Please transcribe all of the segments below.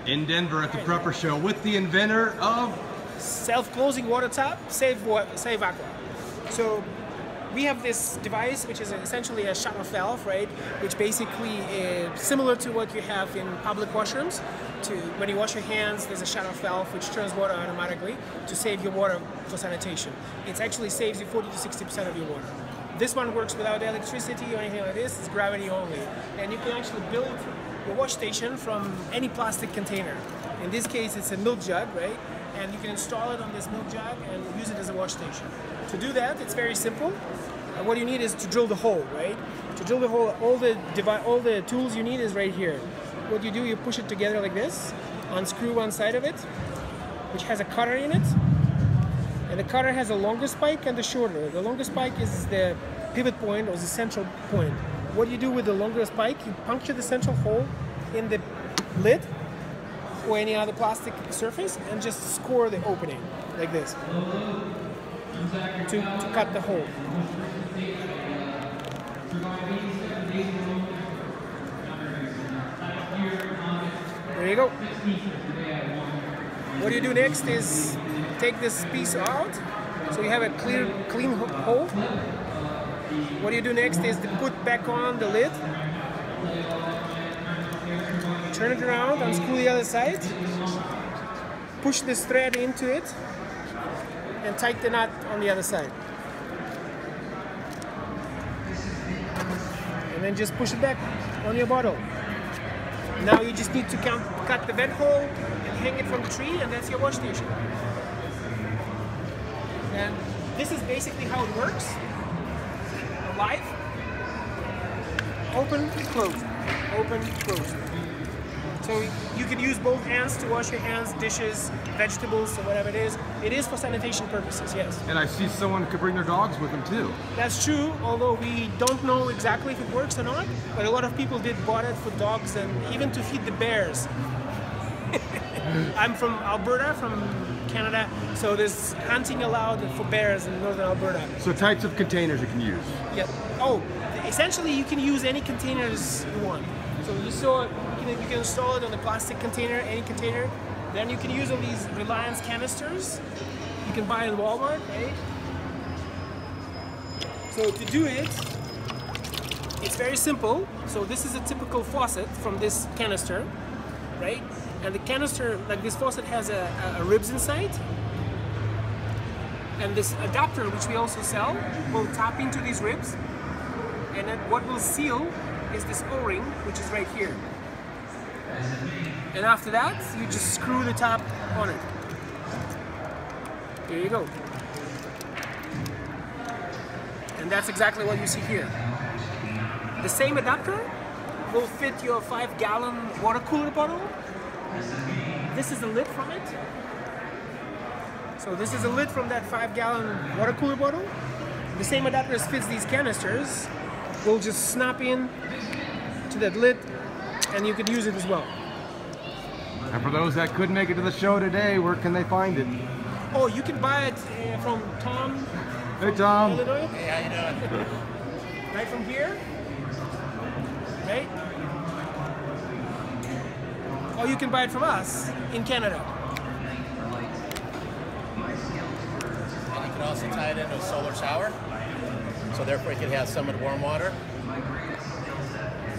In Denver at the Prepper Show with the inventor of self-closing water tap, SaveAqua. So we have this device which is essentially a shut-off valve, right? Which basically is similar to what you have in public washrooms. When you wash your hands, there's a shut-off valve which turns water automatically to save your water for sanitation. It actually saves you 40 to 60% of your water. This one works without electricity or anything like this. It's gravity only, and you can actually build your wash station from any plastic container. In this case, it's a milk jug, right? And you can install it on this milk jug and use it as a wash station. To do that, it's very simple. What you need is to drill the hole, right? To drill the hole, all the tools you need is right here. What you do, you push it together like this, unscrew one side of it, which has a cutter in it. And the cutter has a longer spike and the shorter. The longer spike is the pivot point or the central point. What you do with the longer spike, you puncture the central hole in the lid or any other plastic surface and just score the opening like this to cut the hole. There you go. What you do next is take this piece out so you have a clean hole. What you do next is to put back on the lid, turn it around, unscrew the other side, push this thread into it, and tighten the nut on the other side. And then just push it back on your bottle. Now you just need to cut the vent hole and hang it from the tree, and that's your wash station. And this is basically how it works. Live. Open, close. Open, close. So you can use both hands to wash your hands, dishes, vegetables, or whatever it is. It is for sanitation purposes, yes. And I see someone could bring their dogs with them too. That's true, although we don't know exactly if it works or not. But a lot of people did bought it for dogs and even to feed the bears. I'm from Alberta, from Canada, so there's hunting allowed for bears in northern Alberta. So types of containers you can use. Yeah. Oh, essentially you can use any containers you want. So you can install it on a plastic container, any container. Then you can use all these Reliance canisters. You can buy in Walmart, right? So to do it, it's very simple. So this is a typical faucet from this canister, right? And the canister, like this faucet, has a ribs inside. And this adapter, which we also sell, will tap into these ribs. And then what will seal is this O-ring, which is right here. And after that, you just screw the top on it. There you go. And that's exactly what you see here. The same adapter will fit your 5-gallon water cooler bottle. This is the lid from it. So this is a lid from that 5-gallon water cooler bottle. The same adapter as fits these canisters will just snap in to that lid, and you can use it as well. And for those that couldn't make it to the show today, where can they find it? Oh, you can buy it from Tom. Hey Tom. Illinois. Hey, how you doing? Right from here. Right? Or you can buy it from us in Canada. And you can also tie it into a solar shower, so therefore you can have some with warm water.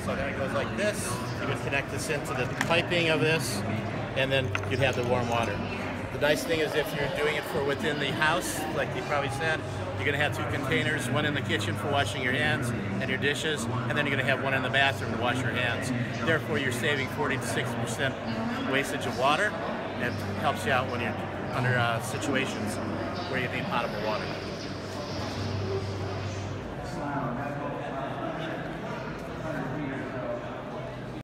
So then it goes like this. You would connect this into the piping of this, and then you'd have the warm water. The nice thing is if you're doing it for within the house, like you probably said, you're going to have 2 containers, one in the kitchen for washing your hands and your dishes, and then you're going to have one in the bathroom to wash your hands. Therefore, you're saving 40 to 60% wastage of water, and it helps you out when you're under situations where you need potable water.